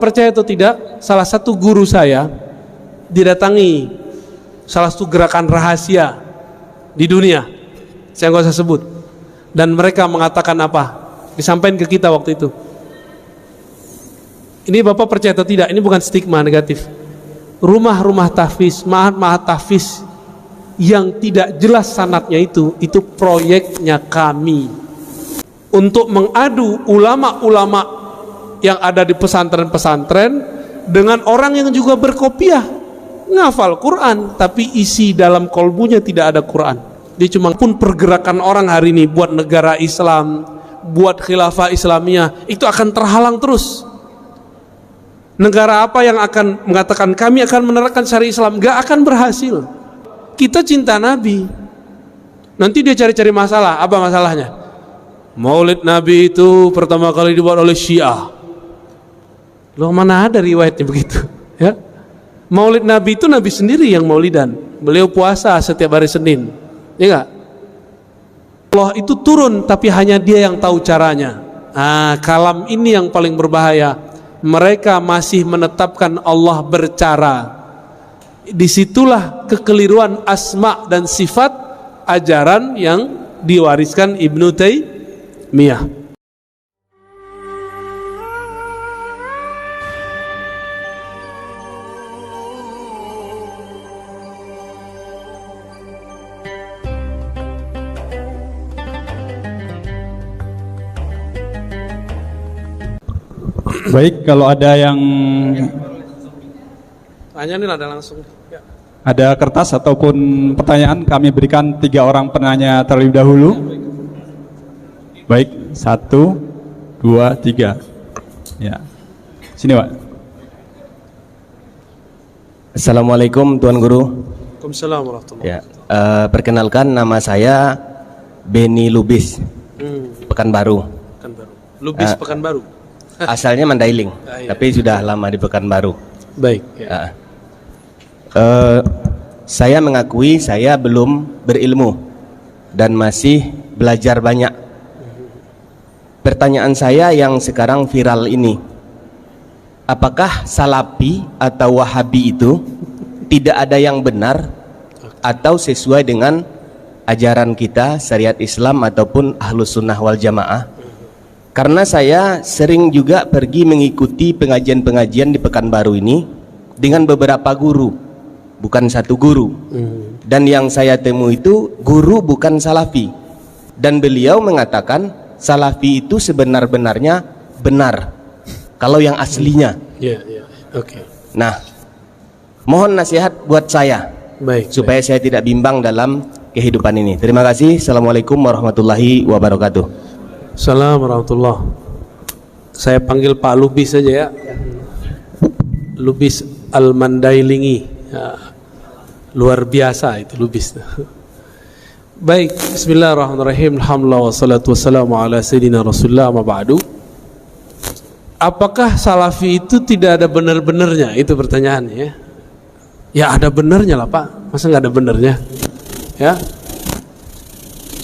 Percaya atau tidak, salah satu guru saya didatangi salah satu gerakan rahasia di dunia, saya nggak usah sebut, dan mereka mengatakan apa, disampaikan ke kita waktu itu. Ini Bapak percaya atau tidak, ini bukan stigma negatif. Rumah-rumah tahfiz, mahat-mahat tahfiz yang tidak jelas sanadnya itu proyeknya kami untuk mengadu ulama-ulama yang ada di pesantren-pesantren dengan orang yang juga berkopiah ngafal Quran tapi isi dalam kolbunya tidak ada Quran. Dia cuma pun pergerakan orang hari ini buat negara Islam, buat khilafah Islamiyah itu akan terhalang terus. Negara apa yang akan mengatakan kami akan menerapkan syariat Islam, gak akan berhasil. Kita cinta Nabi, nanti dia cari-cari masalah. Apa masalahnya? Maulid Nabi itu pertama kali dibuat oleh Syiah. Loh, mana ada riwayatnya begitu? Ya, Maulid Nabi itu Nabi sendiri yang maulidan. Beliau puasa setiap hari Senin, ya enggak? Allah itu turun tapi hanya dia yang tahu caranya. Kalam ini yang paling berbahaya. Mereka masih menetapkan Allah bercara. Disitulah kekeliruan asma dan sifat ajaran yang diwariskan Ibnu Taimiyah. Baik, kalau ada yang tanya nih ada langsung. Ya. Ada kertas ataupun pertanyaan, kami berikan 3 orang penanya terlebih dahulu. Baik, 1, 2, 3. Ya, sini Pak. Assalamualaikum Tuan Guru. Waalaikumsalam warahmatullahi Ya, perkenalkan nama saya Beni Lubis, Pekanbaru. Pekanbaru. Lubis Pekanbaru. Asalnya Mandailing, Iya. tapi sudah lama di Pekanbaru. Baik. Ya. Saya mengakui saya belum berilmu dan masih belajar banyak. Pertanyaan saya yang sekarang viral ini, apakah Salafi atau Wahabi itu tidak ada yang benar atau sesuai dengan ajaran kita syariat Islam ataupun Ahlus Sunnah wal Jamaah? Karena saya sering juga pergi mengikuti pengajian-pengajian di Pekanbaru ini dengan beberapa guru, bukan satu guru. Dan yang saya temui itu guru bukan Salafi, dan beliau mengatakan Salafi itu sebenar-benarnya benar kalau yang aslinya. Ya, ya. Oke. Nah, mohon nasihat buat saya, Baik. supaya saya tidak bimbang dalam kehidupan ini. Terima kasih. Assalamualaikum warahmatullahi wabarakatuh. Assalamualaikum warahmatullahi. Saya panggil Pak Lubis saja ya. Lubis Al-Mandailingi. Ya. Luar biasa itu Lubis. Baik, bismillahirrahmanirrahim. Alhamdulillah wassalatu wassalamu ala sayyidina Rasulullah ma ba'du. Apakah Salafi itu tidak ada benar-benarnya? Itu pertanyaannya ya. Ya ada benarnya lah Pak. Masa nggak ada benarnya? Ya.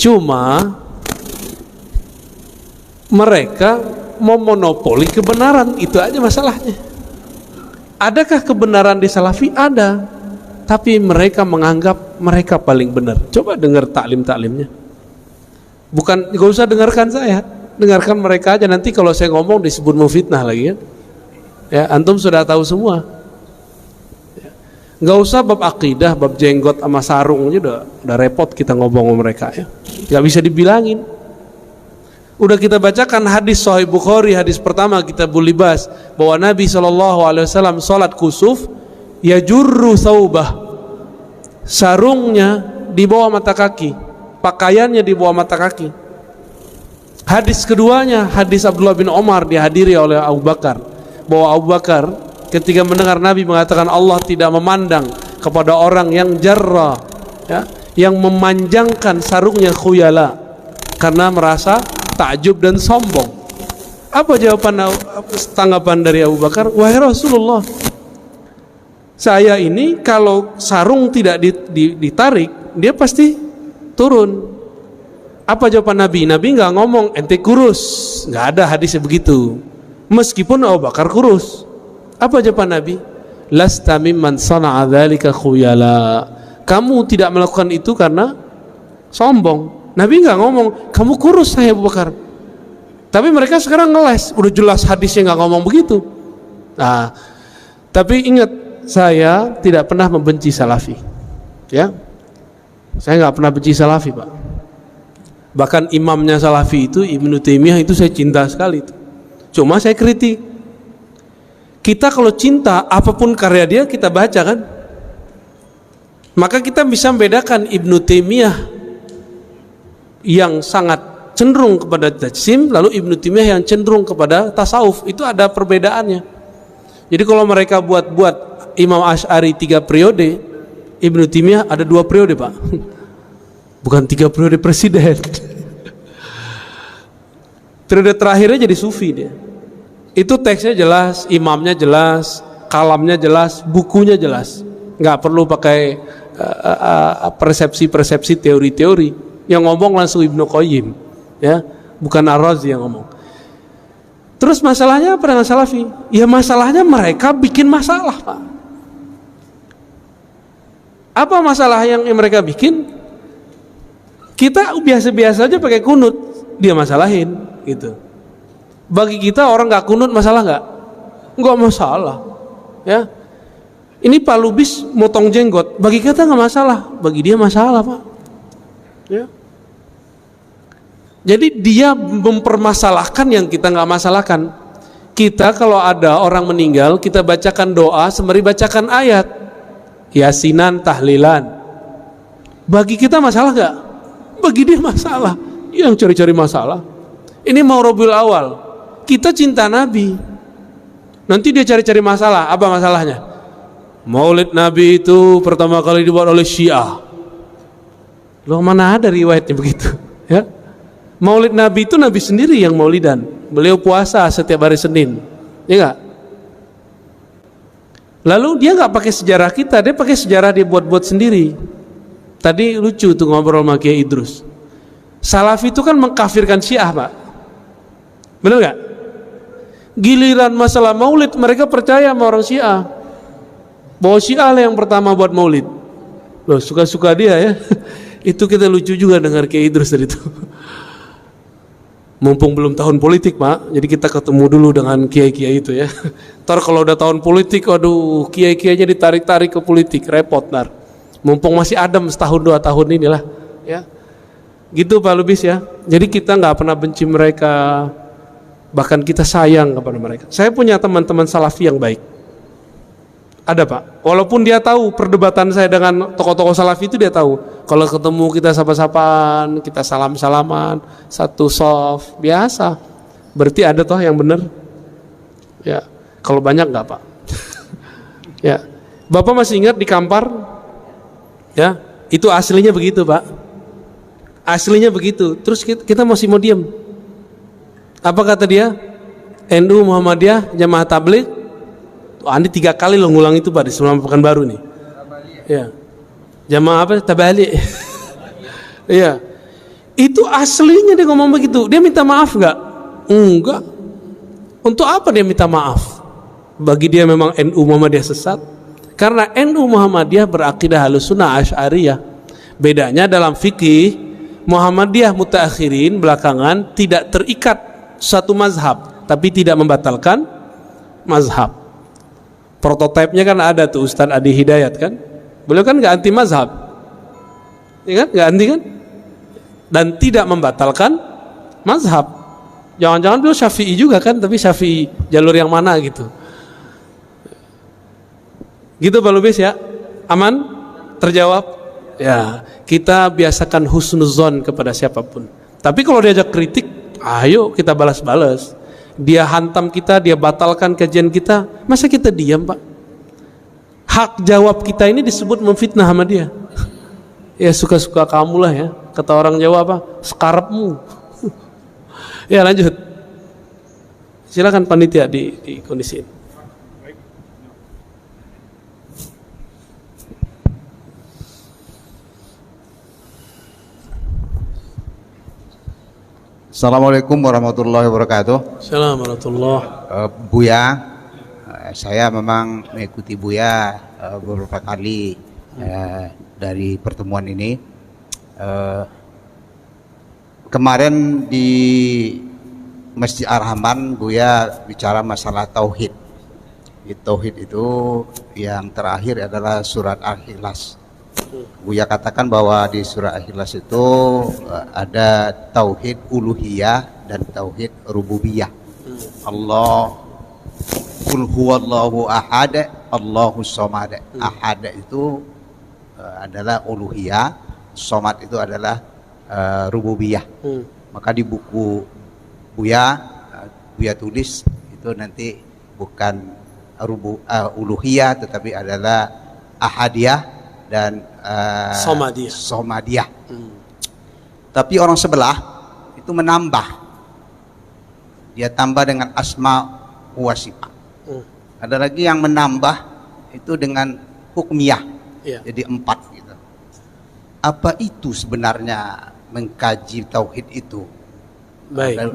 Cuma mereka memonopoli kebenaran, itu aja masalahnya. Adakah kebenaran di Salafi? Ada, tapi mereka menganggap mereka paling benar. Coba dengar taklim-taklimnya. Bukan, gak usah dengarkan saya, dengarkan mereka aja. Nanti kalau saya ngomong disebut memfitnah lagi kan. Ya, antum sudah tahu semua. Ya. Gak usah bab akidah, bab jenggot sama sarung aja udah repot kita ngomong sama mereka ya. Gak bisa dibilangin. Udah kita bacakan hadis Sahih Bukhari, hadis pertama Kitabul Libas, bahwa Nabi SAW sholat kusuf, yajurru thawbah, sarungnya di bawah mata kaki, pakaiannya di bawah mata kaki. Hadis keduanya, hadis Abdullah bin Umar, dihadiri oleh Abu Bakar, bahwa Abu Bakar ketika mendengar Nabi mengatakan Allah tidak memandang kepada orang yang jarra, ya, yang memanjangkan sarungnya khuyala karena merasa takjub dan sombong. Apa jawaban tanggapan dari Abu Bakar? Wahai Rasulullah, saya ini kalau sarung tidak ditarik, dia pasti turun. Apa jawaban Nabi? Nabi nggak ngomong ente kurus, nggak ada hadisnya begitu. Meskipun Abu Bakar kurus, Apa jawaban Nabi? Lasta mimman sana'a dzalika khuyala. Kamu tidak melakukan itu karena sombong. Nabi nggak ngomong kamu kurus saya Abu Bakar. Tapi mereka sekarang ngeles, udah jelas hadisnya nggak ngomong begitu. Nah, tapi ingat, saya tidak pernah membenci Salafi, ya. Saya nggak pernah benci Salafi, Pak. Bahkan imamnya Salafi itu Ibnu Taimiyah itu saya cinta sekali itu. Cuma saya kritik. Kita kalau cinta apapun karya dia kita baca kan, maka kita bisa membedakan Ibnu Taimiyah yang sangat cenderung kepada tajsim, lalu Ibnu Taimiyah yang cenderung kepada tasawuf. Itu ada perbedaannya. Jadi kalau mereka buat Imam Asy'ari 3 periode, Ibnu Taimiyah ada 2 periode, Pak. Bukan 3 periode presiden. Periode terakhirnya jadi sufi dia. Itu teksnya jelas, imamnya jelas, kalamnya jelas, bukunya jelas. Nggak perlu pakai persepsi-persepsi, teori-teori. Yang ngomong langsung Ibnu Qayyim, ya, bukan Ar-Razi yang ngomong. Terus masalahnya apa dengan Salafi? Ya masalahnya mereka bikin masalah, Pak. Apa masalah yang mereka bikin? Kita biasa-biasa aja pakai kunut, dia masalahin, gitu. Bagi kita orang nggak kunut masalah nggak? Nggak masalah, ya. Ini Pak Lubis motong jenggot, bagi kita nggak masalah, bagi dia masalah, Pak. Ya. Jadi dia mempermasalahkan yang kita nggak masalahkan. Kita kalau ada orang meninggal, kita bacakan doa sembari bacakan ayat, yasinan, tahlilan. Bagi kita masalah nggak? Bagi dia masalah. Yang cari-cari masalah. Ini mau Rabiul Awal, kita cinta Nabi. Nanti dia cari-cari masalah. Apa masalahnya? Maulid Nabi itu pertama kali dibuat oleh Syiah. Loh, mana ada riwayatnya begitu? Ya. Maulid Nabi itu Nabi sendiri yang maulidan. Beliau puasa setiap hari Senin, ya enggak? Lalu dia nggak pakai sejarah kita, dia pakai sejarah dia buat-buat sendiri. Tadi lucu tuh ngobrol sama Kiai Idrus. Salafi itu kan mengkafirkan Syiah, Pak. Benar nggak? Giliran masalah maulid mereka percaya sama orang Syiah, bahwa Syiah lah yang pertama buat maulid. Loh, suka-suka dia ya. Itu kita lucu juga dengar Kiai Idrus tadi itu. Mumpung belum tahun politik, Pak, jadi kita ketemu dulu dengan kiai-kiai itu ya. Ntar kalau udah tahun politik, waduh, kiai-kiainya ditarik-tarik ke politik, repot ntar. Mumpung masih adem setahun 2 tahun inilah, ya. Gitu Pak Lubis ya. Jadi kita nggak pernah benci mereka, bahkan kita sayang kepada mereka. Saya punya teman-teman Salafi yang baik. Ada, Pak. Walaupun dia tahu perdebatan saya dengan tokoh-tokoh Salafi itu, dia tahu. Kalau ketemu kita sapa-sapaan, kita salam-salaman, satu soft, biasa. Berarti ada toh yang benar. Ya, kalau banyak nggak, Pak? Ya, Bapak masih ingat di Kampar? Ya, itu aslinya begitu, Pak. Aslinya begitu. Terus kita masih mau diam. Apa kata dia? NU Muhammadiyah Jamaah Tabligh. Andi 3 kali lo ngulang itu, Pak, di selama Pekanbaru nih. Ya. Jamaah apa? Tabalik. Iya. Itu aslinya dia ngomong begitu. Dia minta maaf nggak? Enggak. Untuk apa dia minta maaf? Bagi dia memang NU Muhammadiyah sesat. Karena NU Muhammadiyah berakidah Ahlussunnah Asy'ariyah. Bedanya dalam fikih, Muhammadiyah mutaakhirin belakangan tidak terikat satu mazhab, tapi tidak membatalkan mazhab. Prototipenya kan ada tuh Ustadz Adi Hidayat kan, beliau kan nggak anti mazhab, ya kan, nggak anti kan, dan tidak membatalkan mazhab. Jangan-jangan beliau Syafi'i juga kan, tapi Syafi'i jalur yang mana gitu. Gitu Pak Lubis ya, aman, terjawab. Ya, kita biasakan husnuzon kepada siapapun. Tapi kalau diajak kritik, ayo kita balas-balas. Dia hantam kita, dia batalkan kajian kita, masa kita diam, Pak? Hak jawab kita ini disebut memfitnah sama dia. Ya suka-suka kamu lah ya, kata orang Jawa apa? Sekarepmu. Ya lanjut. Silakan panitia di kondisiin. Assalamualaikum warahmatullahi wabarakatuh. Assalamualaikum warahmatullahi. Buya, Saya memang mengikuti Buya beberapa kali dari pertemuan ini. Kemarin di Masjid Ar-Rahman Buya bicara masalah tauhid. Tauhid itu yang terakhir adalah surat Al-Ikhlas. Buya katakan bahwa di surat Al-Ikhlas itu ada tauhid uluhiyah dan tauhid rububiyah. Allah Qul huwallahu ahad Allahus samad. Ahad itu adalah uluhiyah, somad itu adalah rububiyah. Maka di buku Buya tulis itu nanti bukan uluhiyah tetapi adalah ahadiyah dan somadiyah. Tapi orang sebelah itu menambah, dia tambah dengan asma wa sifat. Ada lagi yang menambah itu dengan hukmiyah, jadi 4 gitu. Apa itu sebenarnya mengkaji tauhid itu?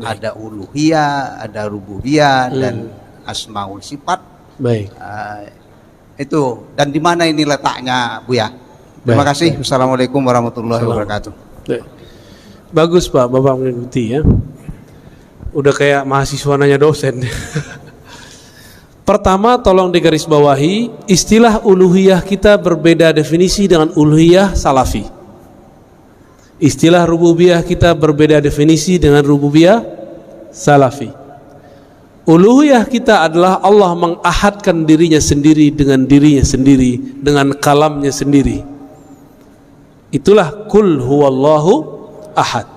Ada uluhiyah, ada rububiyah dan asmaul sifat. Itu, dan di mana ini letaknya, Buya? Terima kasih. Assalamualaikum warahmatullahi wabarakatuh. Bagus Pak, Bapak mengikuti ya. Udah kayak mahasiswa nanya dosen. Pertama, tolong digarisbawahi, istilah uluhiyah kita berbeda definisi dengan uluhiyah salafi. Istilah rububiyah kita berbeda definisi dengan rububiyah salafi. Uluhiyah kita adalah Allah mengahadkan dirinya sendiri dengan kalamnya sendiri. Itulah kul huwallahu ahad.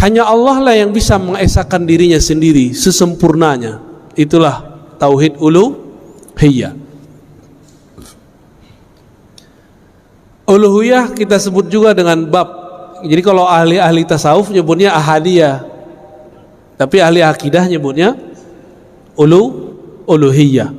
Hanya Allah lah yang bisa mengesahkan dirinya sendiri sesempurnanya. Itulah tauhid uluhiyah. Uluhiyah kita sebut juga dengan bab. Jadi kalau ahli-ahli tasawuf nyebutnya ahadiyah, tapi ahli akidah nyebutnya uluhiyah.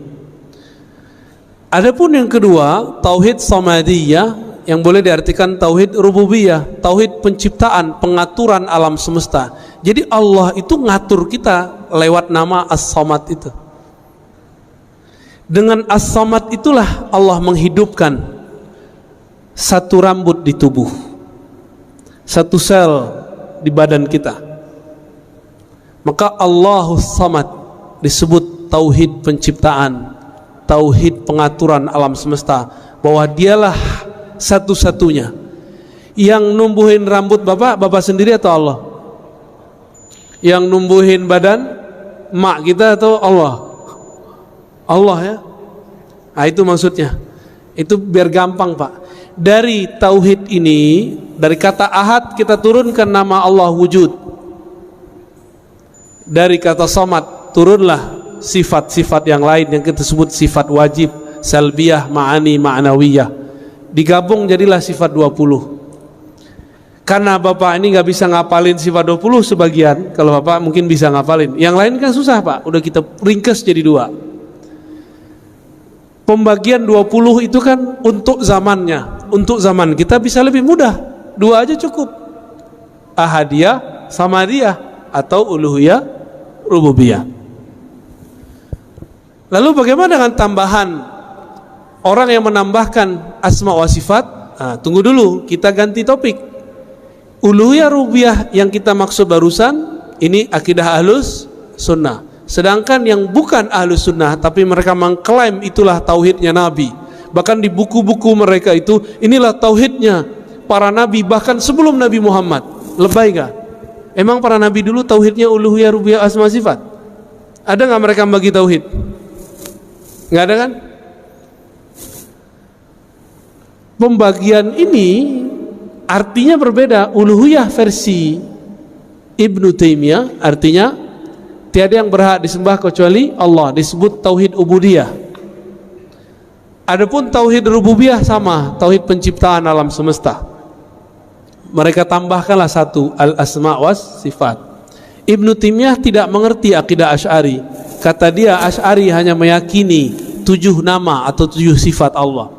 Adapun yang kedua, tauhid samadiyah, yang boleh diartikan tauhid rububiyah, tauhid penciptaan, pengaturan alam semesta. Jadi Allah itu ngatur kita lewat nama As-Samad itu. Dengan As-Samad itulah Allah menghidupkan satu rambut di tubuh, satu sel di badan kita. Maka Allahus Samad disebut tauhid penciptaan, tauhid pengaturan alam semesta, bahwa dialah satu-satunya yang numbuhin rambut bapak sendiri atau Allah? Yang numbuhin badan mak kita atau Allah? Allah ya. Nah, itu maksudnya. Itu biar gampang Pak. Dari tauhid ini, dari kata ahad kita turunkan nama Allah wujud. Dari kata samad turunlah sifat-sifat yang lain yang kita sebut sifat wajib, salbiyah, ma'ani, ma'nawiyah. Digabung jadilah sifat 20. Karena Bapak ini nggak bisa ngapalin sifat 20 sebagian, kalau Bapak mungkin bisa ngapalin. Yang lain kan susah Pak, udah kita ringkes jadi 2. Pembagian 20 itu kan untuk zamannya, untuk zaman kita bisa lebih mudah, 2 aja cukup. Ahadiyah, samadiyah, atau uluhiyah, rububiyah. Lalu bagaimana dengan tambahan orang yang menambahkan asma wa sifat? Nah, tunggu dulu, kita ganti topik. Uluhiyah rububiyah yang kita maksud barusan ini akidah ahlus sunnah. Sedangkan yang bukan ahlus sunnah tapi mereka mengklaim itulah tauhidnya Nabi, bahkan di buku-buku mereka itu inilah tauhidnya para Nabi bahkan sebelum Nabi Muhammad. Lebay gak? Emang para Nabi dulu tauhidnya uluhiyah rububiyah asma sifat? Ada gak mereka bagi tauhid? Gak ada kan? Pembagian ini artinya berbeda. Uluhiyah versi Ibnu Taimiyah artinya tiada yang berhak disembah kecuali Allah, disebut tauhid ubudiyah. Adapun tauhid rububiyah sama, tauhid penciptaan alam semesta. Mereka tambahkanlah satu, al-asma was sifat. Ibnu Taimiyah tidak mengerti akidah Asy'ari. Kata dia, Asy'ari hanya meyakini 7 nama atau 7 sifat Allah.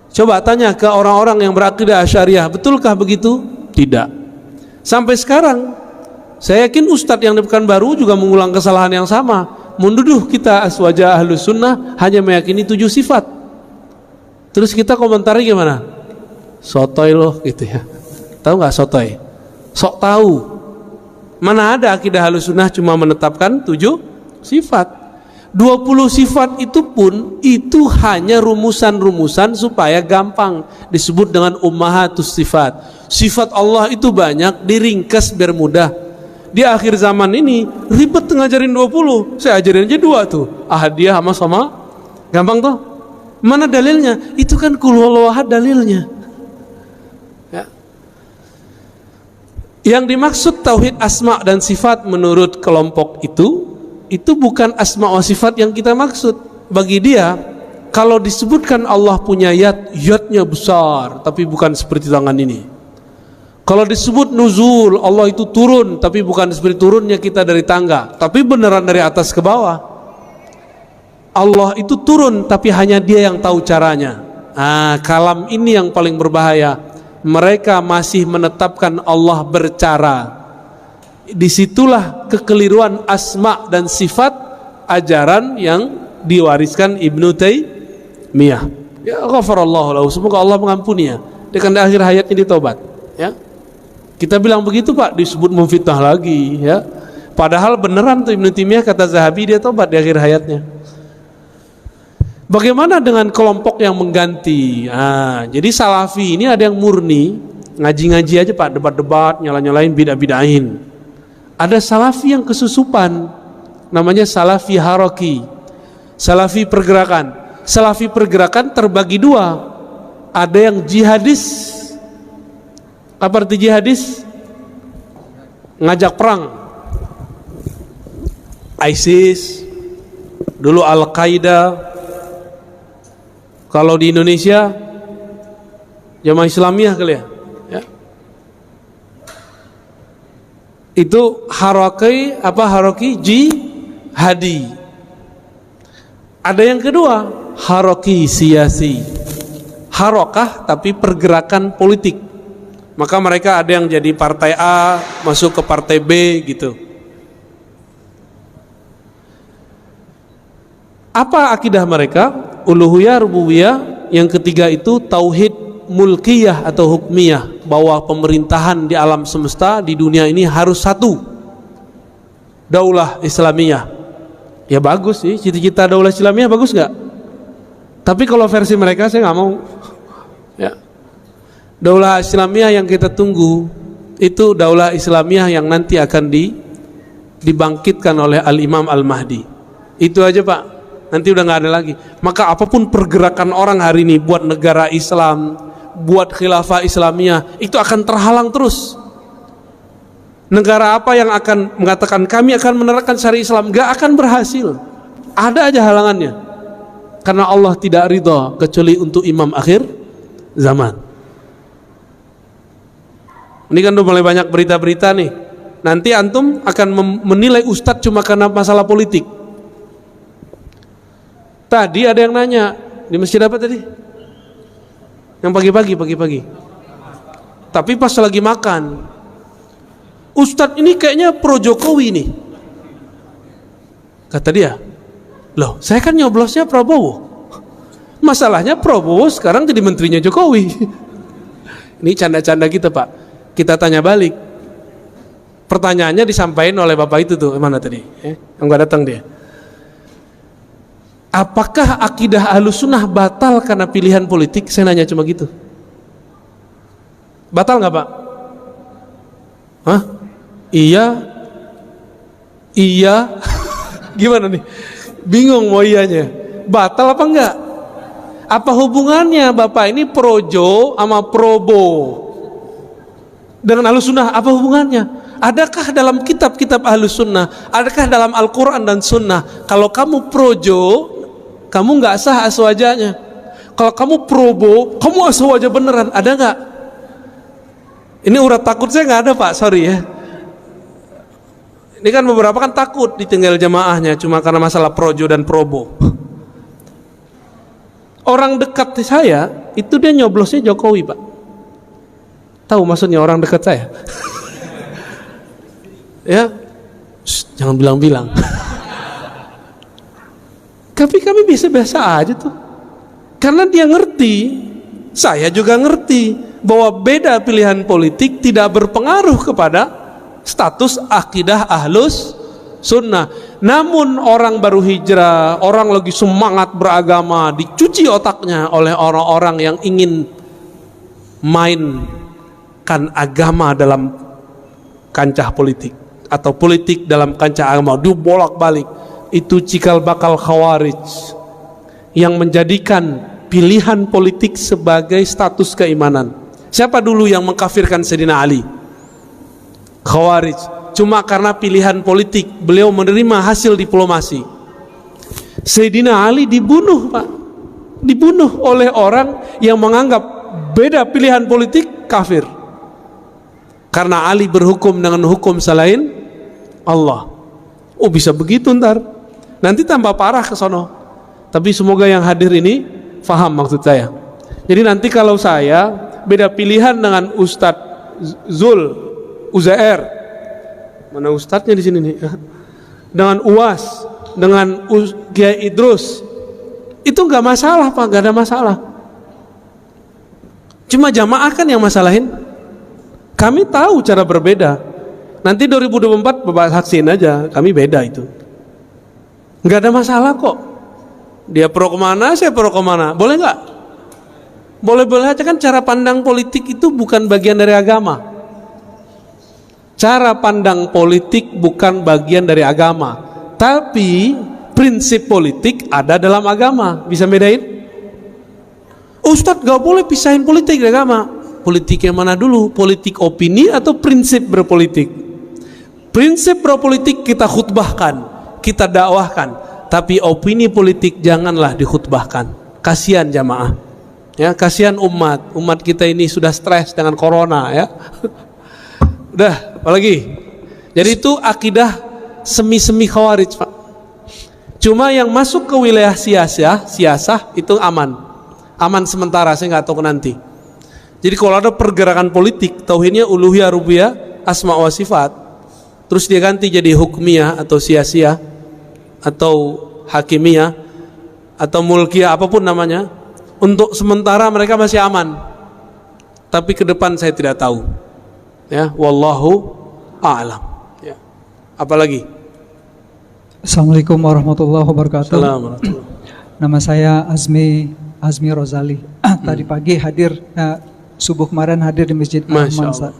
Coba tanya ke orang-orang yang berakidah Asy'ariyah, betulkah begitu? Tidak. Sampai sekarang saya yakin Ustadz yang di Pekanbaru juga mengulang kesalahan yang sama, menuduh kita aswaja ahlus sunnah hanya meyakini 7 sifat. Terus kita komentarnya gimana? Sotoy loh gitu ya. Tahu nggak sotoy? Sok tahu. Mana ada akidah ahlus sunnah cuma menetapkan 7 sifat. 20 sifat itu pun itu hanya rumusan-rumusan supaya gampang, disebut dengan ummahatus sifat. Sifat Allah itu banyak, diringkas biar mudah. Di akhir zaman ini ribet ngajarin 20, saya ajarin aja 2 tuh, ahadiyah sama gampang tuh. Mana dalilnya? Itu kan qul huwallahu ahad dalilnya ya. Yang dimaksud tauhid asma dan sifat menurut kelompok itu bukan asma wa sifat yang kita maksud. Bagi dia, kalau disebutkan Allah punya yadnya besar, tapi bukan seperti tangan ini. Kalau disebut nuzul, Allah itu turun, tapi bukan seperti turunnya kita dari tangga, tapi beneran dari atas ke bawah. Allah itu turun, tapi hanya dia yang tahu caranya. Kalam ini yang paling berbahaya. Mereka masih menetapkan Allah bercara. Disitulah kekeliruan asma dan sifat ajaran yang diwariskan Ibnu Taimiyah. Ya ghafarallahu lahu, semoga Allah mengampuninya. Dengan akhir hayatnya ditobat. Ya, kita bilang begitu Pak, disebut memfitnah lagi. Ya, padahal beneran tuh Ibnu Taimiyah, kata Zahabi, dia tobat di akhir hayatnya. Bagaimana dengan kelompok yang mengganti? Jadi Salafi ini ada yang murni ngaji-ngaji aja Pak, debat-debat, nyala-nyalain bidah-bidahin. Ada Salafi yang kesusupan, namanya Salafi Haroki, Salafi pergerakan. Salafi pergerakan terbagi 2. Ada yang jihadis. Apa arti jihadis? Ngajak perang. ISIS, dulu Al-Qaeda. Kalau di Indonesia Jamaah Islamiyah kali ya. Itu haroki jihadi. Ada yang kedua, haroki siyasi, harokah tapi pergerakan politik. Maka mereka ada yang jadi partai A masuk ke partai B gitu. Apa akidah mereka? Uluhiyah, rububiyah. Yang ketiga itu tauhid mulkiyah atau hukmiyah, bahwa pemerintahan di alam semesta di dunia ini harus satu, daulah Islamiyah. Ya bagus sih, cita-cita daulah Islamiyah bagus nggak? Tapi kalau versi mereka saya nggak mau. Ya, daulah Islamiyah yang kita tunggu itu daulah Islamiyah yang nanti akan dibangkitkan oleh Al-Imam Al-Mahdi. Itu aja Pak, nanti udah nggak ada lagi. Maka apapun pergerakan orang hari ini buat negara Islam, buat khilafah Islamiyah, itu akan terhalang terus. Negara apa yang akan mengatakan kami akan menerapkan syariat Islam, gak akan berhasil. Ada aja halangannya. Karena Allah tidak ridha kecuali untuk imam akhir zaman. Ini kan udah mulai banyak berita-berita nih. Nanti antum akan menilai ustadz cuma karena masalah politik. Tadi ada yang nanya di masjid apa tadi? Yang pagi-pagi. Tapi pas lagi makan, ustadz ini kayaknya pro Jokowi nih. Kata dia, loh saya kan nyoblosnya Prabowo. Masalahnya Prabowo sekarang jadi menterinya Jokowi. Ini canda-canda kita Pak. Kita tanya balik. Pertanyaannya disampaikan oleh bapak itu tuh, mana tadi? Yang gak datang dia. Apakah akidah Ahlussunnah batal karena pilihan politik? Saya nanya cuma gitu. Batal nggak Pak? Hah? Iya. Gimana nih? Bingung mau iyanya. Batal apa enggak? Apa hubungannya Bapak ini projo sama probo dengan Ahlussunnah? Apa hubungannya? Adakah dalam kitab-kitab Ahlussunnah, adakah dalam Al-Quran dan Sunnah, kalau kamu projo kamu nggak sah aswajanya, kalau kamu probo kamu aswaja beneran? Ada nggak? Ini urat takut saya nggak ada Pak, sorry ya. Ini kan beberapa kan takut ditinggal jamaahnya cuma karena masalah projo dan probo. Orang dekat saya itu dia nyoblosnya Jokowi Pak. Tahu maksudnya orang dekat saya? Ya, jangan bilang-bilang. Tapi kami biasa-biasa aja tuh. Karena dia ngerti, saya juga ngerti bahwa beda pilihan politik tidak berpengaruh kepada status akidah ahlus sunnah. Namun orang baru hijrah, orang lagi semangat beragama, dicuci otaknya oleh orang-orang yang ingin mainkan agama dalam kancah politik atau politik dalam kancah agama, dibolak-balik. Itu cikal bakal khawarij yang menjadikan pilihan politik sebagai status keimanan. Siapa dulu yang mengkafirkan Sayyidina Ali? Khawarij. Cuma karena pilihan politik, beliau menerima hasil diplomasi. Sayyidina Ali dibunuh, Pak. Dibunuh oleh orang yang menganggap beda pilihan politik kafir. Karena Ali berhukum dengan hukum selain Allah. Oh, bisa begitu ntar. Nanti tambah parah ke sono. Tapi semoga yang hadir ini faham maksud saya. Jadi nanti kalau saya beda pilihan dengan Ustadz Zul Uzair, mana ustadznya di sini nih? Dengan UAS, dengan Kiai Idrus, itu nggak masalah, Pak, nggak ada masalah. Cuma jamaah kan yang masalahin. Kami tahu cara berbeda. Nanti 2024 Bapak saksin aja, kami beda itu. Nggak ada masalah kok. Dia pro kemana, saya pro kemana, boleh nggak? Boleh-boleh aja kan. Cara pandang politik itu bukan bagian dari agama. Cara pandang politik bukan bagian dari agama, tapi prinsip politik ada dalam agama. Bisa bedain? Ustadz gak boleh pisahin politik dari agama. Politik yang mana dulu? Politik opini atau prinsip berpolitik? Prinsip berpolitik kita khutbahkan, kita dakwahkan, tapi opini politik janganlah dikhutbahkan. Kasihan jamaah, ya, kasihan umat kita ini sudah stres dengan corona, ya. Udah, apalagi? Jadi itu akidah semi-semi khawarij, Pak. Cuma yang masuk ke wilayah siasah itu aman sementara, saya nggak tahu nanti. Jadi kalau ada pergerakan politik, tauhidnya uluhiyah, rububiyah, asma wa sifat, terus dia ganti jadi hukmiyah atau siasiyah atau hakimiyah atau mulkiyah, apapun namanya, untuk sementara mereka masih aman. Tapi ke depan saya tidak tahu. Ya, wallahu a'lam. Ya. Apalagi? Assalamualaikum warahmatullahi wabarakatuh. Assalamualaikum. Nama saya Azmi Rozali. Tadi pagi hadir, subuh kemarin hadir di Masjid Rahman.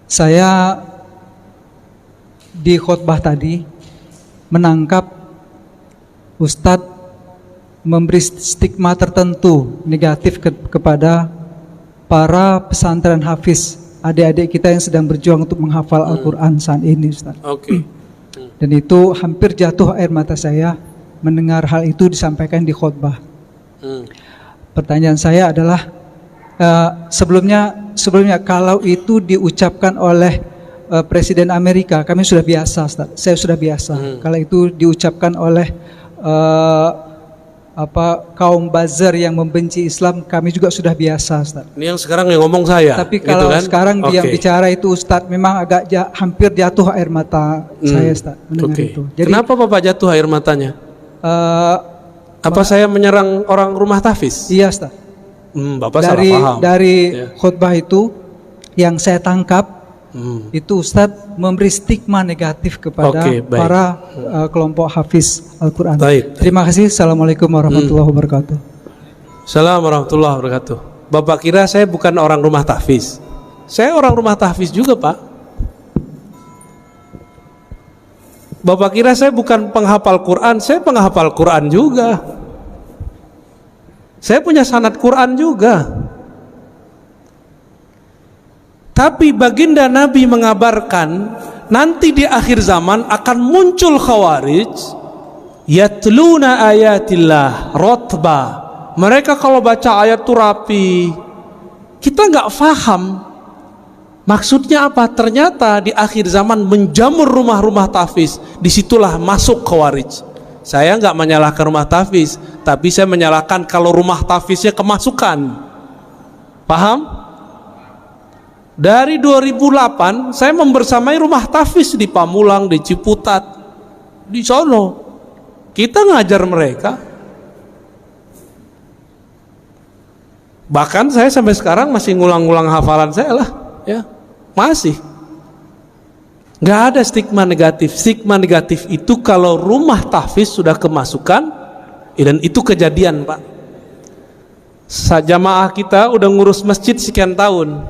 Saya di khutbah tadi menangkap Ustadz memberi stigma tertentu negatif kepada para pesantren hafiz, adik-adik kita yang sedang berjuang untuk menghafal Al-Quran saat ini, Ustaz. Oke. Dan itu hampir jatuh air mata saya mendengar hal itu disampaikan di khutbah. Pertanyaan saya adalah, sebelumnya kalau itu diucapkan oleh Presiden Amerika, kami sudah biasa, Ustaz. Saya sudah biasa. Kalau itu diucapkan oleh kaum buzzer yang membenci Islam, kami juga sudah biasa, Ustaz. Ini yang sekarang yang ngomong saya. Tapi kalau gitu kan? sekarang yang bicara itu Ustaz, memang agak hampir jatuh air mata saya, Ustaz, mendengar itu. Jadi, kenapa Bapak jatuh air matanya? Apa saya menyerang orang rumah tahfiz? Iya, Ustaz. Bapak salah paham. Dari khutbah itu yang saya tangkap, itu Ustadz memberi stigma negatif kepada para kelompok hafiz Al-Quran. Terima kasih. Assalamualaikum warahmatullahi wabarakatuh. Assalamualaikum warahmatullahi wabarakatuh. Bapak kira saya bukan orang rumah tahfiz? Saya orang rumah tahfiz juga, Pak. Bapak kira saya bukan penghafal Quran? Saya penghafal Quran juga. Saya punya sanad Quran juga. Tapi baginda Nabi mengabarkan nanti di akhir zaman akan muncul khawarij yatluna ayatillah rotba. Mereka kalau baca ayat itu rapi. Kita nggak paham maksudnya apa. Ternyata di akhir zaman menjamur rumah-rumah tahfiz. Disitulah masuk khawarij. Saya nggak menyalahkan rumah tahfiz, tapi saya menyalahkan kalau rumah tahfiznya kemasukan. Paham? Dari 2008 saya membersamai rumah tahfiz di Pamulang, di Ciputat, di sono. Kita ngajar mereka. Bahkan saya sampai sekarang masih ngulang-ngulang hafalan saya lah, ya. Masih. Nggak ada stigma negatif. Stigma negatif itu kalau rumah tahfiz sudah kemasukan, dan itu kejadian, Pak. Jamaah kita udah ngurus masjid sekian tahun.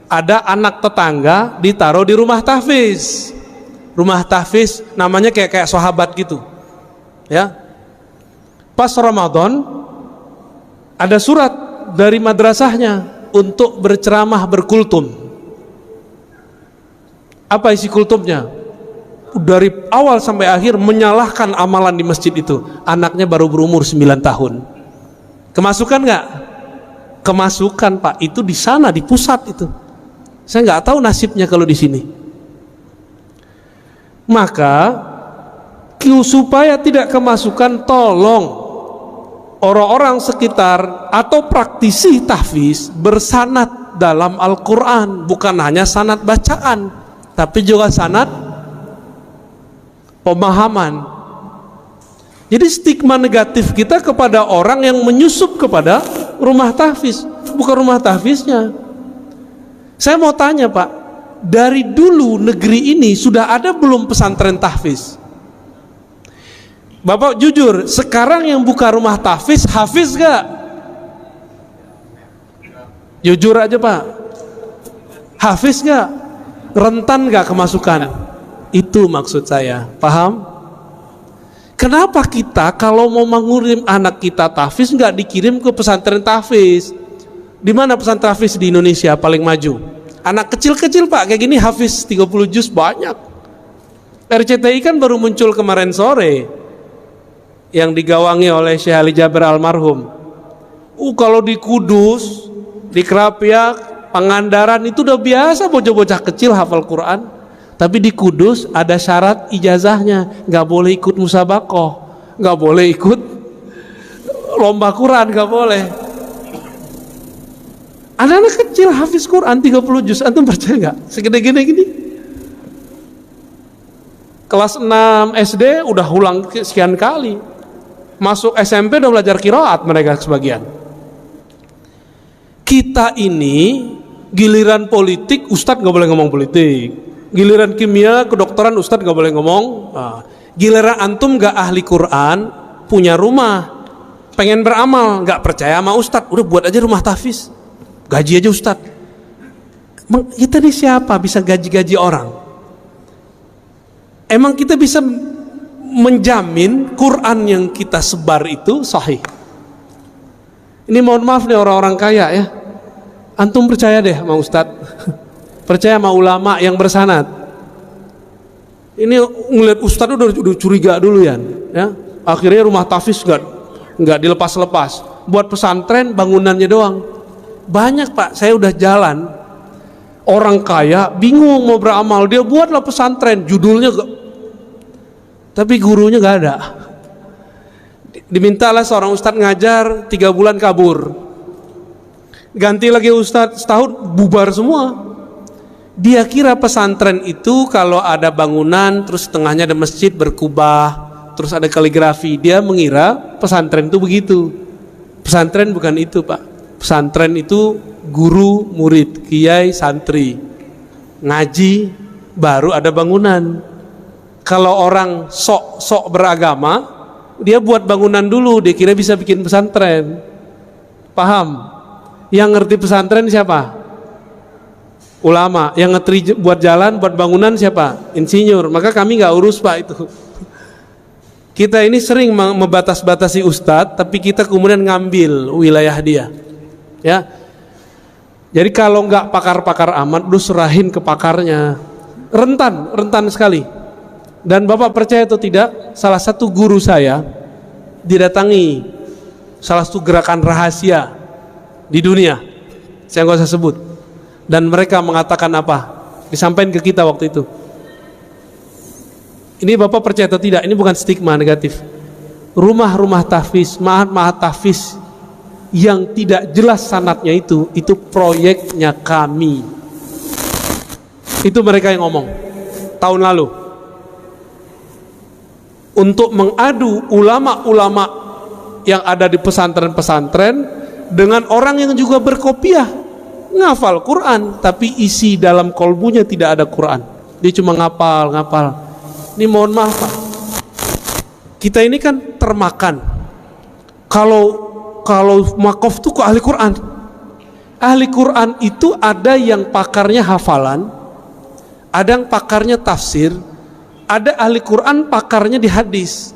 Ada anak tetangga ditaruh di rumah tahfiz. Rumah tahfiz namanya kayak sahabat gitu. Ya. Pas Ramadan ada surat dari madrasahnya untuk berceramah berkultum. Apa isi kultumnya? Dari awal sampai akhir menyalahkan amalan di masjid itu. Anaknya baru berumur 9 tahun. Kemasukan nggak? Kemasukan, Pak. Itu di sana, di pusat itu. Saya nggak tahu nasibnya kalau di sini. Maka supaya tidak kemasukan, tolong orang-orang sekitar atau praktisi tahfiz bersanad dalam Al-Quran. Bukan hanya sanad bacaan, tapi juga sanad pemahaman. Jadi stigma negatif kita kepada orang yang menyusup kepada rumah tahfiz, bukan rumah tahfiznya. Saya mau tanya, Pak, dari dulu negeri ini sudah ada belum pesantren tahfiz? Bapak jujur, sekarang yang buka rumah tahfiz, hafiz gak? Jujur aja, Pak. Hafiz gak? Rentan gak kemasukan? Itu maksud saya, paham? Kenapa kita kalau mau mengirim anak kita tahfiz nggak dikirim ke pesantren tahfiz? Di mana pesantren tahfiz di Indonesia paling maju? Anak kecil-kecil, Pak, kayak gini hafiz 30 juz banyak. RCTI kan baru muncul kemarin sore yang digawangi oleh Syekh Ali Jaber almarhum. Kalau di Kudus, di Kerapiak, Pangandaran itu udah biasa bocah-bocah kecil hafal Quran. Tapi di Kudus ada syarat ijazahnya, nggak boleh ikut musabaqah, nggak boleh ikut lomba Quran, nggak boleh. Anak-anak kecil hafiz Quran 30 juz, antum percaya nggak? Segede-gede gini. Kelas 6 SD udah ulang sekian kali. Masuk SMP udah belajar qiraat mereka sebagian. Kita ini giliran politik, ustadz nggak boleh ngomong politik. Giliran kimia, kedokteran, ustadz gak boleh ngomong. Giliran antum gak ahli Quran, punya rumah, pengen beramal, gak percaya sama ustadz, udah buat aja rumah tahfiz, gaji aja ustadz. Kita ini siapa bisa gaji-gaji orang? Emang kita bisa menjamin Quran yang kita sebar itu sahih? Ini mohon maaf nih orang-orang kaya ya, antum percaya deh sama ustadz, percaya sama ulama yang bersanad. Ini ngeliat ustadz udah curiga dulu ya. Akhirnya rumah tahfiz nggak dilepas-lepas. Buat pesantren bangunannya doang. Banyak, Pak, saya udah jalan. Orang kaya bingung mau beramal, dia buatlah pesantren, judulnya tapi gurunya nggak ada. Dimintalah seorang ustadz ngajar 3 bulan kabur. Ganti lagi ustadz setahun bubar semua. Dia kira pesantren itu kalau ada bangunan terus tengahnya ada masjid berkubah, terus ada kaligrafi. Dia mengira pesantren itu begitu. Pesantren bukan itu, Pak. Pesantren itu guru, murid, kiai, santri, ngaji, baru ada bangunan. Kalau orang sok beragama, dia buat bangunan dulu, dia kira bisa bikin pesantren. Paham? Yang ngerti pesantren siapa? Ulama. Yang ngerti buat jalan, buat bangunan siapa? Insinyur. Maka kami nggak urus, Pak, itu. Kita ini sering membatas-batasi ustadz, tapi kita kemudian ngambil wilayah dia. Ya. Jadi kalau nggak pakar-pakar amat, lu serahin ke pakarnya. Rentan sekali. Dan Bapak percaya atau tidak, salah satu guru saya didatangi salah satu gerakan rahasia di dunia. Saya nggak usah sebut. Dan mereka mengatakan apa? Disampaikan ke kita waktu itu. Ini Bapak percaya atau tidak? Ini bukan stigma negatif. Rumah-rumah tahfiz, ma'had tahfiz yang tidak jelas sanadnya itu proyeknya kami. Itu mereka yang ngomong tahun lalu. untuk mengadu ulama-ulama yang ada di pesantren-pesantren dengan orang yang juga berkopiah, ngafal Quran tapi isi dalam kolbunya tidak ada Quran. Dia cuma ngapal. Ini mohon maaf Pak, kita ini kan termakan. Kalau makof tuh ke ahli Quran. Ahli Quran itu ada yang pakarnya hafalan, ada yang pakarnya tafsir, ada ahli Quran pakarnya di hadis,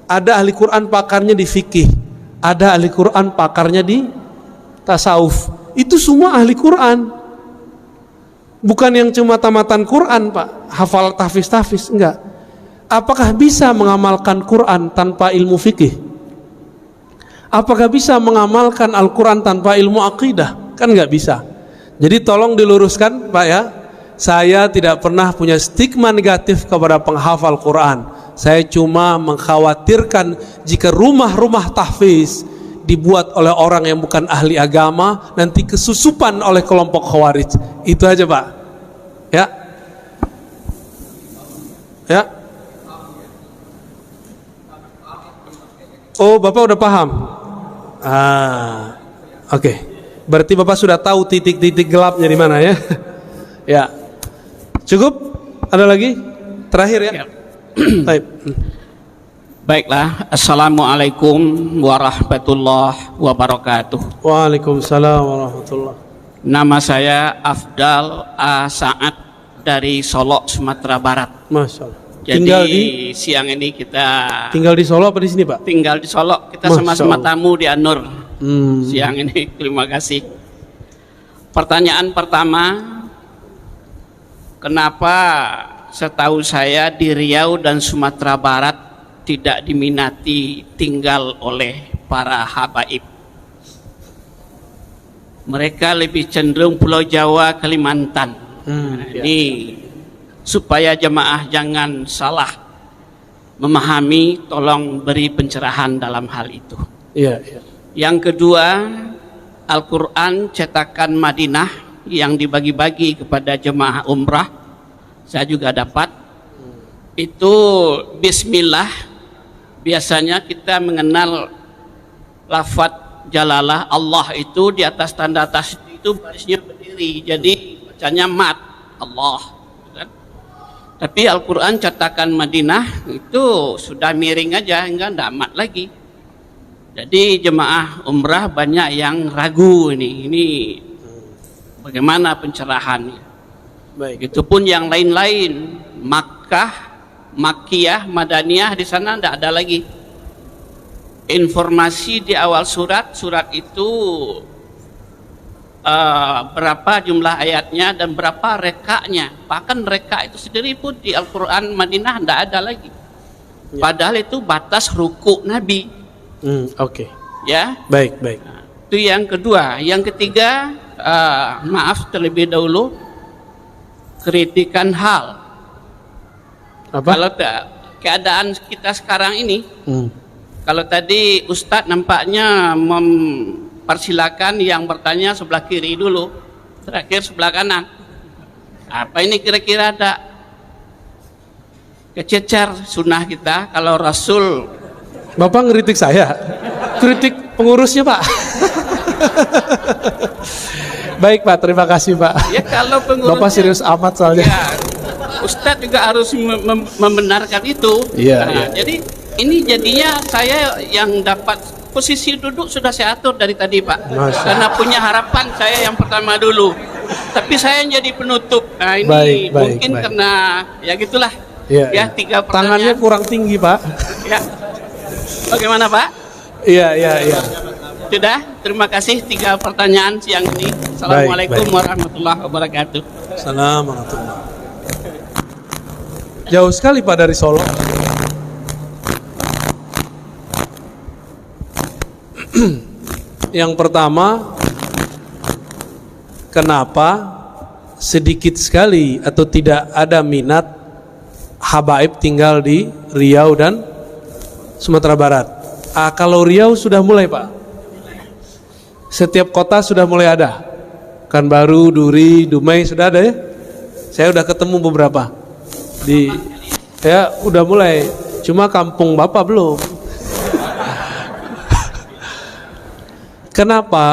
ada ahli Quran pakarnya di fikih, ada ahli Quran pakarnya di tasawuf. Itu semua ahli Quran. Bukan yang cuma tamatan Quran Pak, hafal tahfiz, enggak. Apakah bisa mengamalkan Quran tanpa ilmu fikih? Apakah bisa mengamalkan Al-Quran tanpa ilmu akidah? Kan nggak bisa. Jadi tolong diluruskan Pak ya. Saya tidak pernah punya stigma negatif kepada penghafal Quran. Saya cuma mengkhawatirkan jika rumah-rumah tahfiz dibuat oleh orang yang bukan ahli agama, nanti kesusupan oleh kelompok khawarij. Itu aja Pak. Ya. Oh, Bapak udah paham? Oke. Berarti Bapak sudah tahu titik-titik gelapnya di mana ya? Ya. Cukup? Ada lagi? Terakhir ya? Baik. Baiklah, Assalamualaikum warahmatullahi wabarakatuh. Waalaikumsalam warahmatullahi. Nama saya Afdal A. Saad dari Solok, Sumatera Barat. Masya Allah. Jadi siang ini kita tinggal di Solo apa di sini Pak? Tinggal di Solok. Kita sama-sama tamu di An-Nur siang ini. Terima kasih. Pertanyaan pertama, kenapa setahu saya di Riau dan Sumatera Barat tidak diminati tinggal oleh para habaib? Mereka lebih cenderung Pulau Jawa, Kalimantan. Ini supaya jemaah jangan salah memahami, tolong beri pencerahan dalam hal itu. Iya. Yang kedua, Al-Quran cetakan Madinah yang dibagi-bagi kepada jemaah umrah, saya juga dapat. Itu Bismillah, biasanya kita mengenal lafaz jalalah Allah itu di atas tanda tasydid itu barisnya berdiri, jadi bacanya mat Allah. Tapi Al-Quran cetakan Madinah itu sudah miring aja, enggak mat lagi. Jadi jemaah umrah banyak yang ragu ini bagaimana pencerahannya. Baik. Itu pun yang lain-lain, Makkah, Makkiyah, Madaniyah, di sana tidak ada lagi. Informasi di awal surat itu berapa jumlah ayatnya dan berapa rekaknya. Bahkan rekak itu sendiri pun di Al-Quran Madinah tidak ada lagi. Padahal itu batas ruku Nabi. Oke. Ya. Baik. Itu yang kedua. Yang ketiga, maaf terlebih dahulu, kritikan hal. Apa? Kalau keadaan kita sekarang ini, kalau tadi Ustadz nampaknya persilakan yang bertanya sebelah kiri dulu, terakhir sebelah kanan. Apa ini kira-kira ada kececer sunnah kita kalau Rasul? Bapak ngeritik saya, kritik pengurusnya Pak. Baik Pak, terima kasih Pak. Ya kalau pengurusnya, Bapak serius amat soalnya. Ya, Ustadz juga harus membenarkan itu. Iya. Jadi ini jadinya saya yang dapat posisi duduk sudah saya atur dari tadi Pak. Karena punya harapan saya yang pertama dulu. Tapi saya yang jadi penutup. Nah ini mungkin karena ya gitulah. Iya. 3 pertanyaan. Tangannya kurang tinggi Pak. Ya. Bagaimana Pak? Iya. Sudah. Terima kasih 3 pertanyaan siang ini. Assalamualaikum warahmatullahi wabarakatuh. Assalamualaikum warahmatullahi. Jauh sekali Pak dari Solo. Yang pertama, kenapa sedikit sekali atau tidak ada minat habaib tinggal di Riau dan Sumatera Barat? Kalau Riau sudah mulai Pak, setiap kota sudah mulai ada. Pekanbaru, Duri, Dumai sudah ada ya. Saya udah ketemu beberapa ya udah mulai. cuma kampung Bapak belum. Kenapa?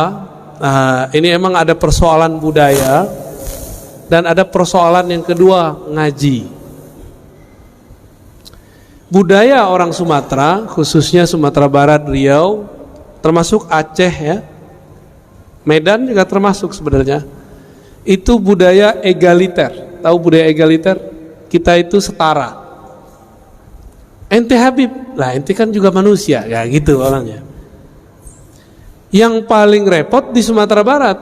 Nah, ini emang ada persoalan budaya dan ada persoalan yang kedua, ngaji. Budaya orang Sumatera, khususnya Sumatera Barat, Riau, termasuk Aceh ya, Medan juga termasuk sebenarnya, itu budaya egaliter. Tahu budaya egaliter? Kita itu setara. Ente Habib, lah ente kan juga manusia, ya gitu orangnya. Yang paling repot di Sumatera Barat,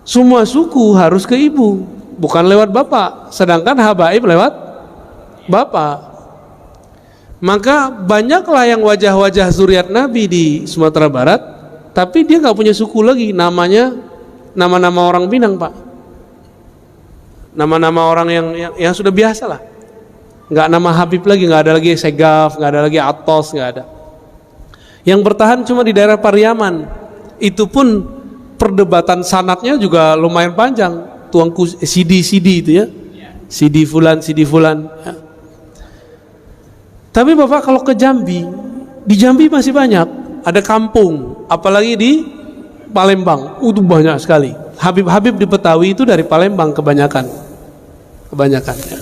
semua suku harus ke ibu, bukan lewat bapak, sedangkan habaib lewat bapak. Maka banyaklah yang wajah-wajah zuriat Nabi di Sumatera Barat, tapi dia nggak punya suku lagi, namanya nama-nama orang Minang, Pak. Nama-nama orang yang sudah biasa lah. Nggak nama Habib lagi, nggak ada lagi Segaf, nggak ada lagi Atos, nggak ada. Yang bertahan cuma di daerah Pariaman. Itu pun perdebatan sanatnya juga lumayan panjang. Tuangku CD itu ya, CD fulan ya. Tapi Bapak kalau ke Jambi, di Jambi masih banyak, ada kampung, apalagi di Palembang, itu banyak sekali. Habib-habib di Betawi itu dari Palembang kebanyakan ya.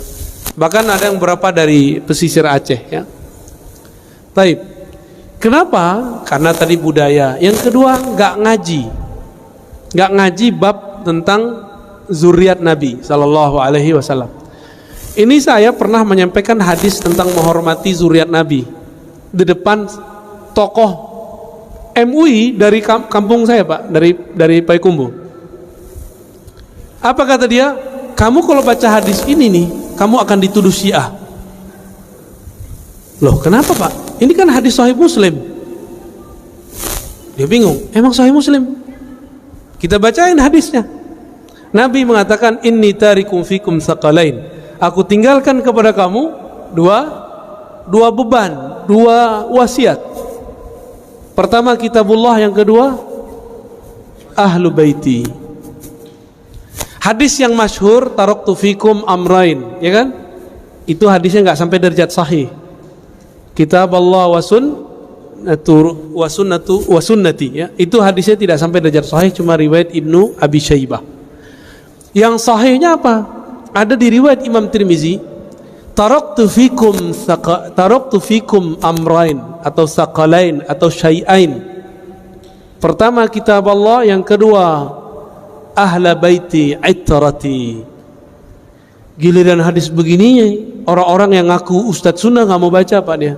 Bahkan ada yang beberapa dari pesisir Aceh ya. Baik. Kenapa? Karena tadi budaya. Yang kedua, nggak ngaji bab tentang zuriat Nabi Sallallahu Alaihi Wasallam. Ini saya pernah menyampaikan hadis tentang menghormati zuriat Nabi di depan tokoh MUI dari kampung saya, Pak, dari Payakumbuh. Apa kata dia? Kamu kalau baca hadis ini nih, kamu akan dituduh Syiah. Loh, kenapa, Pak? Ini kan hadis Sahih Muslim. Dia bingung, emang Sahih Muslim? Kita bacain hadisnya. Nabi mengatakan, inni tarikum fikum tsaqalain. Aku tinggalkan kepada kamu dua beban, dua wasiat. Pertama kitabullah, yang kedua ahlu baiti. Hadis yang masyhur, taraktu fikum amrain, ya kan? Itu hadisnya nggak sampai derajat sahih. Kitab Allah wa sunnati ya. Itu hadisnya tidak sampai derajat sahih, cuma riwayat Ibnu Abi Syaibah. Yang sahihnya apa? Ada di riwayat Imam Tirmizi, taraktu fikum amrain atau saqalain atau syai'ain. Pertama kitab Allah, yang kedua ahla baiti itrati. Giliran hadis begini, orang-orang yang ngaku Ustadz Sunnah nggak mau baca, Pak, dia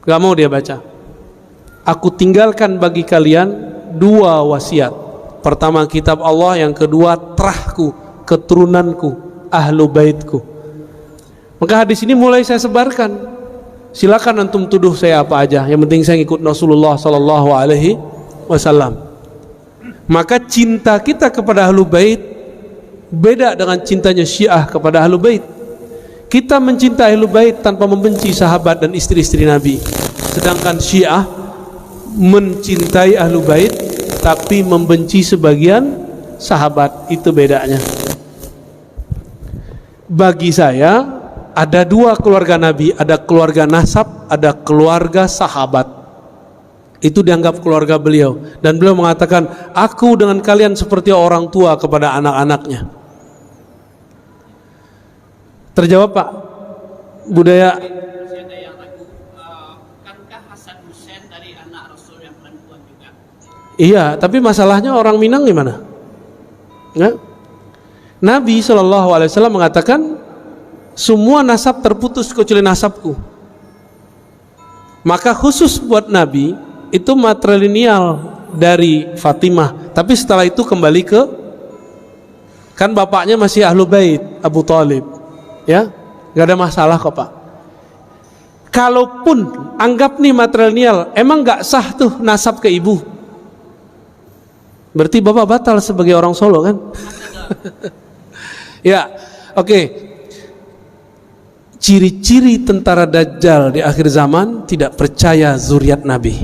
nggak mau dia baca. Aku tinggalkan bagi kalian dua wasiat. Pertama kitab Allah, yang kedua terahku, keturunanku, ahlu baitku. Maka hadis ini mulai saya sebarkan. Silakan antum tuduh saya apa aja, yang penting saya ngikut Rasulullah Sallallahu Alaihi Wasallam. Maka cinta kita kepada ahlu bait beda dengan cintanya Syiah kepada ahlu bait. Kita mencintai ahlu bait tanpa membenci sahabat dan istri-istri Nabi. Sedangkan Syiah mencintai ahlu bait tapi membenci sebagian sahabat. Itu bedanya. Bagi saya ada dua keluarga Nabi, ada keluarga nasab, ada keluarga sahabat. Itu dianggap keluarga beliau, dan beliau mengatakan, aku dengan kalian seperti orang tua kepada anak-anaknya. Terjawab, Pak? Budaya Masih ada yang ragu, kankah Hasan Hussein dari anak Rasul yang perempuan juga? Iya, tapi masalahnya orang Minang gimana? Ya? Nabi SAW mengatakan, semua nasab terputus kecuali nasabku. Maka khusus buat Nabi itu matrilineal dari Fatimah, tapi setelah itu kembali ke, kan bapaknya masih ahlu bait, Abu Thalib, ya, nggak ada masalah kok, Pak. Kalaupun anggap nih matrilineal, emang nggak sah tuh nasab ke ibu, berarti bapak batal sebagai orang Solo kan? Ya, oke. Ciri-ciri tentara Dajjal di akhir zaman tidak percaya zuriat Nabi.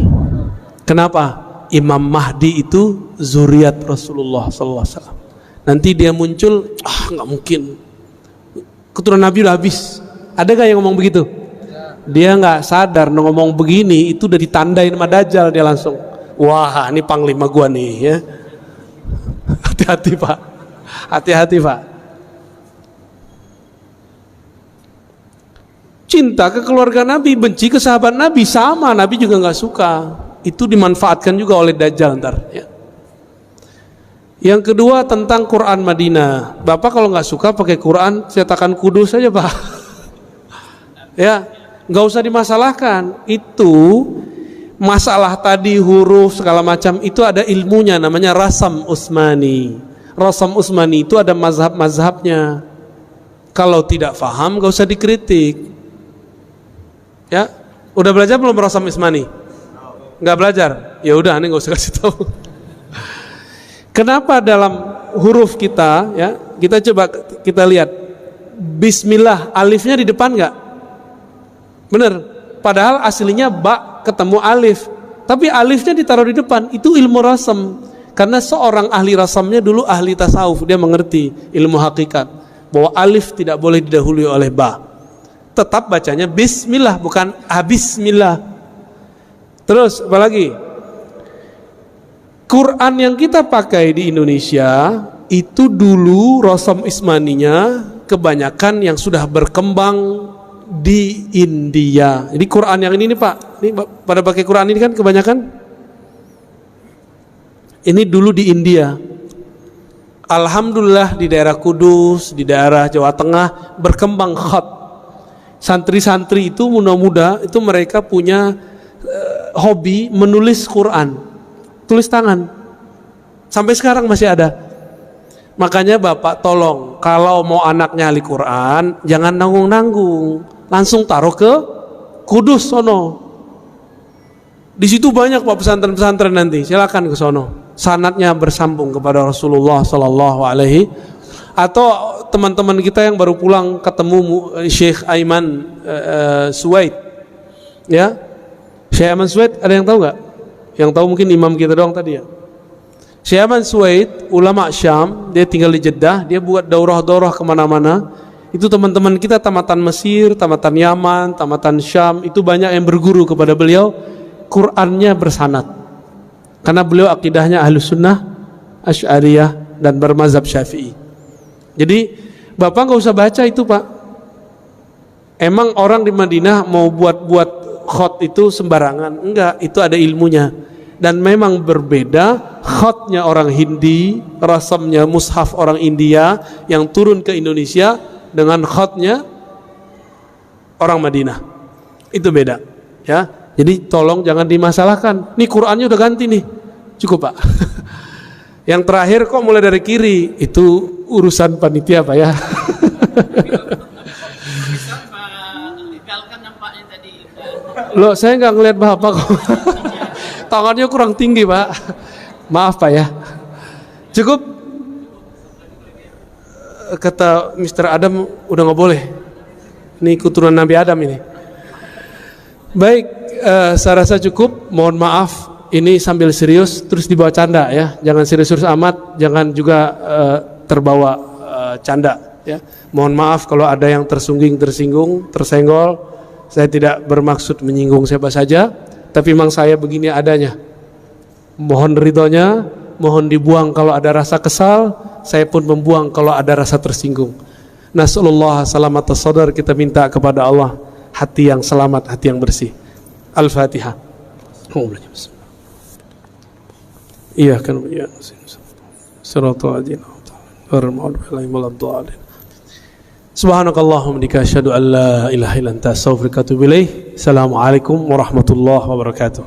Kenapa? Imam Mahdi itu zuriat Rasulullah SAW. Nanti dia muncul, nggak mungkin. Keturunan Nabi udah habis. Ada gak yang ngomong begitu? Dia nggak sadar ngomong begini itu udah ditandain sama Dajjal, dia langsung, wah ini panglima gua nih ya. Hati-hati Pak, hati-hati Pak. Cinta ke keluarga Nabi, benci ke sahabat Nabi, sama, Nabi juga nggak suka. Itu dimanfaatkan juga oleh Dajjal ntar ya. Yang kedua tentang Quran Madinah. Bapak kalau nggak suka pakai Quran cetakan Kudus saja Pak. Ya, nggak usah dimasalahkan. Itu masalah tadi huruf segala macam itu ada ilmunya, namanya Rasam Utsmani. Rasam Utsmani itu ada mazhab-mazhabnya. Kalau tidak paham nggak usah dikritik. Ya, udah belajar belum Rasam Utsmani? Nggak belajar? Ya udah, ini nggak usah kasih tahu. Kenapa dalam huruf kita, ya, kita coba kita lihat Bismillah, alifnya di depan nggak? Bener. Padahal aslinya ba ketemu alif, tapi alifnya ditaruh di depan. Itu ilmu rasam. Karena seorang ahli rasamnya dulu ahli tasawuf, dia mengerti ilmu hakikat bahwa alif tidak boleh didahului oleh ba. Tetap bacanya Bismillah, bukan Bismillah. Terus apalagi? Quran yang kita pakai di Indonesia itu dulu Rasam Utsmaninya kebanyakan yang sudah berkembang di India. Jadi Quran yang ini nih Pak, ini pada pakai Quran ini kan kebanyakan ini dulu di India. Alhamdulillah di daerah Kudus, di daerah Jawa Tengah berkembang khat. Santri-santri itu muda-muda itu mereka punya hobi menulis Quran. Tulis tangan. Sampai sekarang masih ada. Makanya Bapak tolong kalau mau anaknya ahli Quran jangan nanggung-nanggung, langsung taruh ke Kudus sono. Di situ banyak Pak pesantren-pesantren nanti. Silakan ke sono. Sanadnya bersambung kepada Rasulullah sallallahu alaihi. Atau teman-teman kita yang baru pulang ketemu Syekh Aiman Suwaid. Ya. Syekh Aiman Suwaid ada yang tahu nggak? Yang tahu mungkin imam kita doang tadi ya. Syekh Aiman Suwaid, ulama Syam, dia tinggal di Jeddah, dia buat daurah-daurah kemana-mana. Itu teman-teman kita tamatan Mesir, tamatan Yaman, tamatan Syam, itu banyak yang berguru kepada beliau. Qurannya bersanad. Karena beliau akidahnya Ahlus Sunnah, Asy'ariyah dan bermazhab Syafi'i. Jadi Bapak nggak usah baca itu Pak. Emang orang di Madinah mau buat khot itu sembarangan? Enggak, itu ada ilmunya. Dan memang berbeda khotnya orang Hindi, rasamnya mushaf orang India yang turun ke Indonesia dengan khotnya orang Madinah. Itu beda, ya. Jadi tolong jangan dimasalahkan. Nih Qurannya udah ganti nih. Cukup Pak. Yang terakhir kok mulai dari kiri, itu urusan panitia Pak ya. Loh, saya nggak ngelihat Bapak kok. Tangannya kurang tinggi Pak. Maaf Pak ya. Cukup. Kata Mr. Adam udah nggak boleh. Ini keturunan Nabi Adam ini. Baik, saya rasa cukup. Mohon maaf, ini sambil serius terus dibawa canda ya. Jangan serius-serius amat, jangan juga terbawa canda ya. Mohon maaf kalau ada yang tersinggung, tersenggol. Saya tidak bermaksud menyinggung siapa saja, tapi memang saya begini adanya. Mohon ridhonya, mohon dibuang kalau ada rasa kesal, saya pun membuang kalau ada rasa tersinggung. Nasallallahu salamat as-sadar, kita minta kepada Allah hati yang selamat, hati yang bersih. Al-Fatihah. Iya kan ya. Siratal ladzina Subhanakallahumma bika asyhadu an la ilaha illa anta astaghfiruka wa atubu ilaik. Assalamualaikum warahmatullahi wabarakatuh.